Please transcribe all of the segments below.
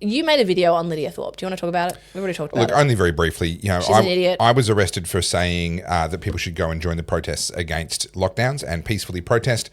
You made a video on Lydia Thorpe. Do you want to talk about it? We've already talked about Look, it. only very briefly. She's an idiot. I was arrested for saying that people should go and join the protests against lockdowns and peacefully protest.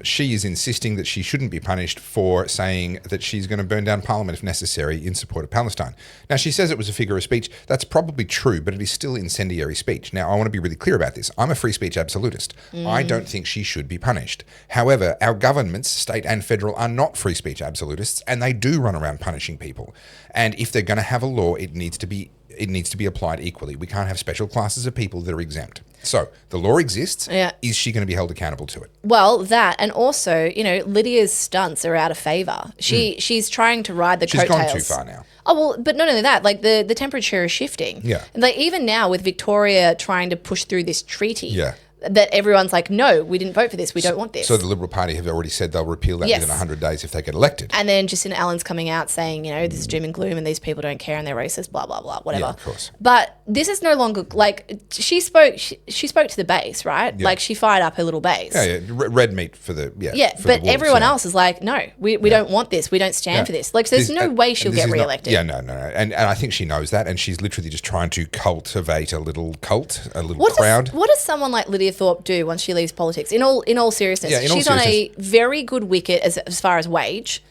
She is insisting that she shouldn't be punished for saying that she's going to burn down Parliament if necessary in support of Palestine. Now, she says it was a figure of speech. That's probably true, but it is still incendiary speech. Now, I want to be really clear about this. I'm a free speech absolutist. I don't think she should be punished. However, our governments, state and federal, are not free speech absolutists, and they do run around punishing people. And if they're going to have a law, it needs to be applied equally. We can't have special classes of people that are exempt. So the law exists. Yeah. Is she going to be held accountable to it? Well, that, and also, Lydia's stunts are out of favour. She's trying to ride the She's coattails. gone too far now. Oh, well, but not only that, like the temperature is shifting. Yeah. And like even now with Victoria trying to push through this treaty. Yeah. That everyone's like, no, we didn't vote for this. We don't want this. So the Liberal Party have already said they'll repeal that Yes. within 100 days if they get elected. And then Jacinda Allen's coming out saying, this is doom and gloom and these people don't care and they're racist, blah, blah, blah, whatever. Yeah, of course. But this is no longer, like, she spoke to the base, right? Yeah. Like, she fired up her little base. Yeah. Red meat for the, Yeah, for but the wolves, everyone yeah. else is like, no, we don't want this. We don't stand for this. Like, so there's no way she'll get re-elected. No. And I think she knows that, and she's literally just trying to cultivate a little cult, a little crowd. What does someone like Lydia Thorpe do once she leaves politics? In all seriousness, Yeah, in all she's on a seriousness. very good wicket as far as wage.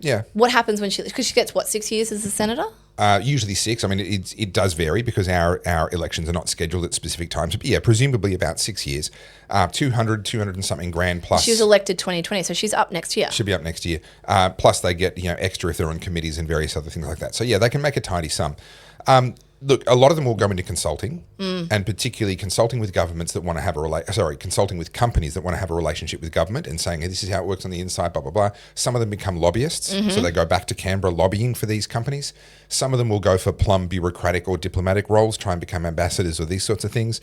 Yeah. What happens when because she gets 6 years as a senator? Usually 6. I mean, it does vary because our elections are not scheduled at specific times. But yeah, presumably about 6 years. 200 and something grand plus. She was elected 2020, so she's up next year. Should be up next year. Plus they get extra if they're on committees and various other things like that. So yeah, they can make a tidy sum. Look, a lot of them will go into consulting, and particularly consulting with governments that want to have consulting with companies that want to have a relationship with government and saying, hey, this is how it works on the inside, blah, blah, blah. Some of them become lobbyists, so they go back to Canberra lobbying for these companies. Some of them will go for plumb bureaucratic or diplomatic roles, try and become ambassadors or these sorts of things.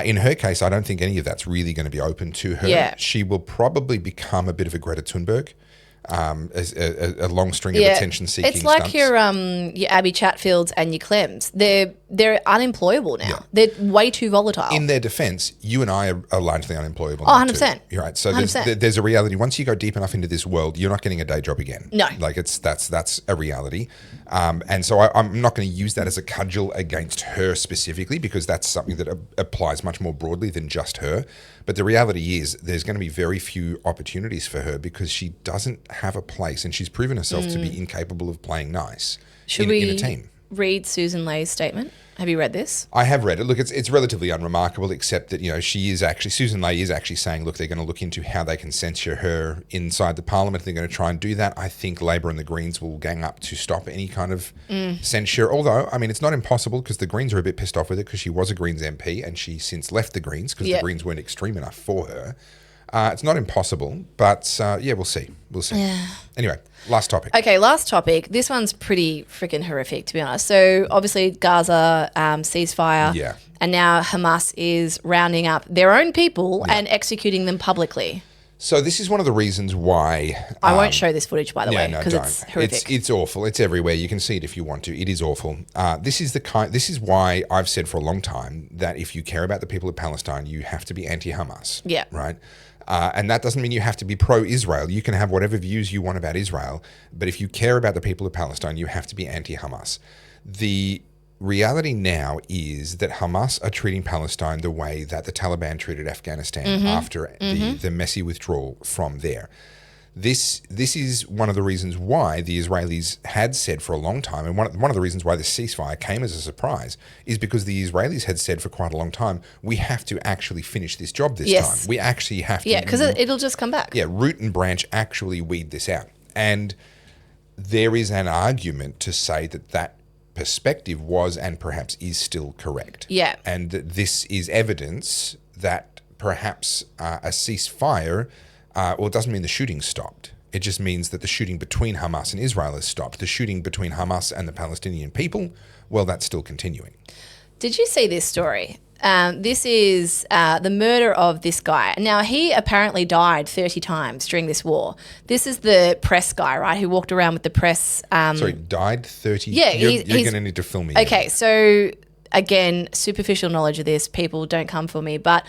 In her case, I don't think any of that's really going to be open to her. Yeah. She will probably become a bit of a Greta Thunberg. As a long string of attention-seeking It's like stunts. your Abby Chatfields and your Clems. They're unemployable now. Yeah. They're way too volatile. In their defence, you and I are largely unemployable. Oh, now 100%. Too. You're right. So 100%. there's a reality. Once you go deep enough into this world, you're not getting a day job again. No. Like that's a reality. And so I'm not going to use that as a cudgel against her specifically because that's something that applies much more broadly than just her. But the reality is there's going to be very few opportunities for her because she doesn't have a place and she's proven herself to be incapable of playing nice in a team. Read Susan Lay's statement? Have you read this? I have read it. Look, it's relatively unremarkable, except that Susan Lay is actually saying, look, they're going to look into how they can censure her inside the Parliament. They're going to try and do that. I think Labor and the Greens will gang up to stop any kind of censure. Although, I mean, it's not impossible because the Greens are a bit pissed off with it because she was a Greens MP and she since left the Greens because the Greens weren't extreme enough for her. It's not impossible, but we'll see. We'll see. Yeah. Anyway, last topic. Okay, last topic. This one's pretty freaking horrific, to be honest. So obviously Gaza ceasefire. Yeah. And now Hamas is rounding up their own people and executing them publicly. So this is one of the reasons why I won't show this footage, by the way, because don't. it's horrific. It's awful. It's everywhere. You can see it if you want to. It is awful. This is why I've said for a long time that if you care about the people of Palestine, you have to be anti-Hamas. Yeah. Right. And that doesn't mean you have to be pro-Israel. You can have whatever views you want about Israel, but if you care about the people of Palestine, you have to be anti-Hamas. The reality now is that Hamas are treating Palestine the way that the Taliban treated Afghanistan after the messy withdrawal from there. This is one of the reasons why the Israelis had said for a long time, and one of the reasons why the ceasefire came as a surprise is because the Israelis had said for quite a long time, we have to actually finish this job this time. We actually have to. Yeah, because it'll just come back. Yeah, root and branch actually weed this out. And there is an argument to say that perspective was and perhaps is still correct. Yeah. And that this is evidence that perhaps a ceasefire, it doesn't mean the shooting stopped. It just means that the shooting between Hamas and Israel has stopped. The shooting between Hamas and the Palestinian people, well, that's still continuing. Did you see this story? This is the murder of this guy. Now, he apparently died 30 times during this war. This is the press guy, right, who walked around with the press. Sorry, died 30? Yeah. You're going to need to fill me in. Okay, so again, superficial knowledge of this. People don't come for me. But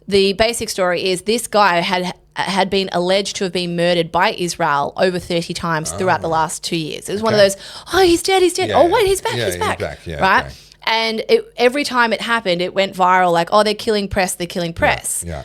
the basic story is this guy had had been alleged to have been murdered by Israel over 30 times throughout the last 2 years. It was one of those, oh, he's dead. Yeah, oh, wait, he's back, yeah, he's back. Yeah, right? okay. And every time it happened, it went viral like, oh, they're killing press. Yeah.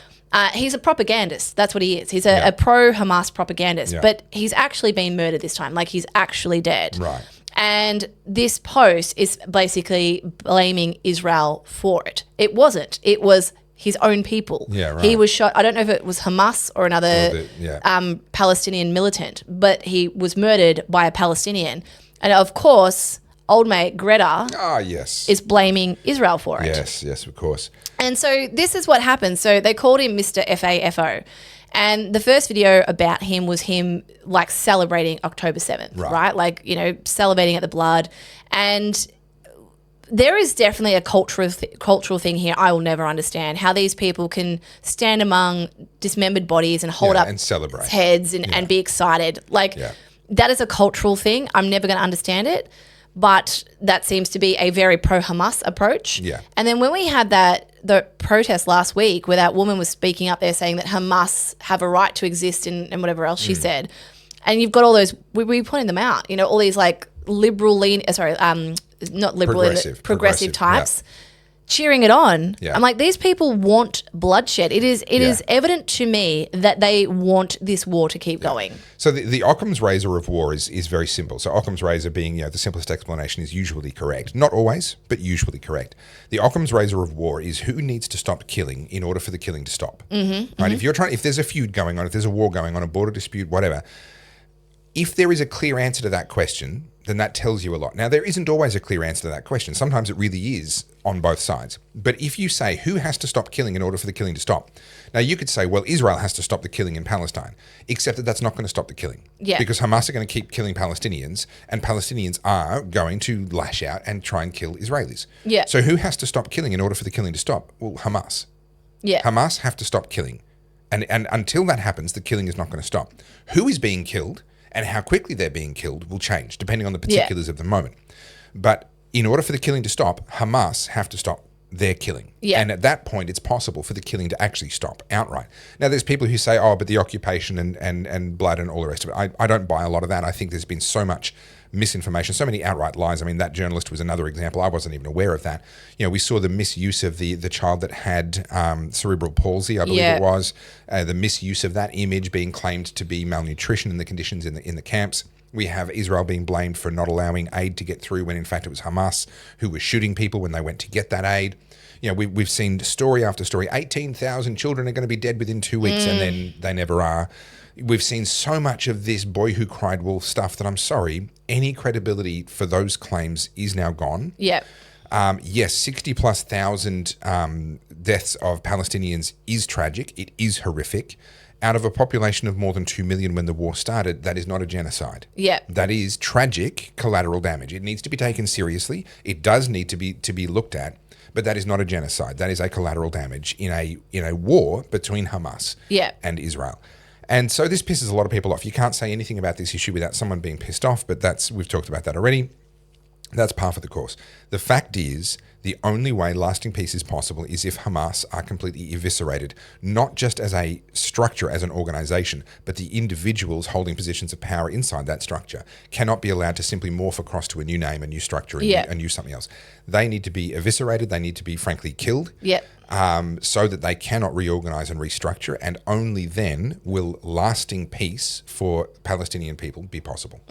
He's a propagandist. That's what he is. He's a pro-Hamas propagandist. Yeah. But he's actually been murdered this time. Like, he's actually dead. Right. And this post is basically blaming Israel for it. It wasn't. It was his own people. Yeah, right. He was shot. I don't know if it was Hamas or another Yeah. Palestinian militant, but he was murdered by a Palestinian. And of course, old mate Greta Yes. is blaming Israel for it. Yes, of course. And so this is what happened. So they called him Mr. FAFO. And the first video about him was him like celebrating October 7th, right? Like, you know, salivating at the blood. And there is definitely a cultural thing here I will never understand, how these people can stand among dismembered bodies and hold up and celebrate heads and be excited. Like, that is a cultural thing. I'm never going to understand it. But that seems to be a very pro-Hamas approach. Yeah. And then when we had the protest last week where that woman was speaking up there saying that Hamas have a right to exist and whatever else she said, and you've got all those, we pointed them out, you know, all these like progressive types cheering it on. Yeah. I'm like, these people want bloodshed. It is evident to me that they want this war to keep going. So the Occam's razor of war is very simple. So Occam's razor being, you know, the simplest explanation is usually correct. Not always, but usually correct. The Occam's razor of war is who needs to stop killing in order for the killing to stop. Mm-hmm, right? If there's a feud going on, if there's a war going on, a border dispute, whatever, if there is a clear answer to that question, then that tells you a lot. Now, there isn't always a clear answer to that question. Sometimes it really is on both sides. But if you say who has to stop killing in order for the killing to stop, now you could say, well, Israel has to stop the killing in Palestine, except that that's not going to stop the killing. Yeah. Because Hamas are going to keep killing Palestinians, and Palestinians are going to lash out and try and kill Israelis. Yeah. So who has to stop killing in order for the killing to stop? Well, Hamas. Yeah. Hamas have to stop killing. And until that happens, the killing is not going to stop. Who is being killed and how quickly they're being killed will change depending on the particulars of the moment. But in order for the killing to stop, Hamas have to stop their killing. Yeah. And at that point, it's possible for the killing to actually stop outright. Now, there's people who say, oh, but the occupation and blood and all the rest of it. I don't buy a lot of that. I think there's been so much misinformation, so many outright lies. I mean, that journalist was another example. I wasn't even aware of that. You know, we saw the misuse of the child that had cerebral palsy, I believe it was, the misuse of that image being claimed to be malnutrition in the conditions in the camps. We have Israel being blamed for not allowing aid to get through when in fact it was Hamas who was shooting people when they went to get that aid. You know, we've seen story after story. 18,000 children are going to be dead within 2 weeks and then they never are. We've seen so much of this boy who cried wolf stuff that I'm sorry, any credibility for those claims is now gone. Yeah. Yes, 60 plus thousand deaths of Palestinians is tragic. It is horrific. Out of a population of more than 2 million when the war started, that is not a genocide. Yeah. That is tragic collateral damage. It needs to be taken seriously. It does need to be looked at, but that is not a genocide. That is a collateral damage in a war between Hamas and Israel. And so this pisses a lot of people off. You can't say anything about this issue without someone being pissed off, but we've talked about that already. That's par for the course. The fact is, the only way lasting peace is possible is if Hamas are completely eviscerated, not just as a structure, as an organization, but the individuals holding positions of power inside that structure cannot be allowed to simply morph across to a new name, a new structure, and use something else. They need to be eviscerated. They need to be, frankly, killed. So that they cannot reorganize and restructure, and only then will lasting peace for Palestinian people be possible.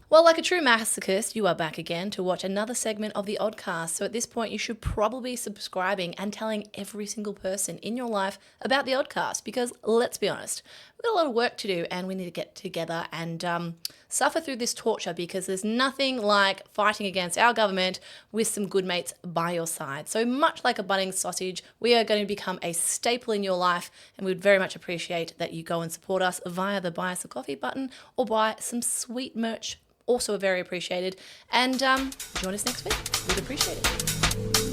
Well, like a true masochist, you are back again to watch another segment of the Oddcast. So at this point, you should probably be subscribing and telling every single person in your life about the Oddcast, because let's be honest, we've got a lot of work to do and we need to get together and suffer through this torture, because there's nothing like fighting against our government with some good mates by your side. So much like a Bunnings sausage, we are going to become a staple in your life, and we would very much appreciate that you go and support us via the Buy Us a Coffee button or buy some sweet merch. Also very appreciated. And join us next week. We'd appreciate it.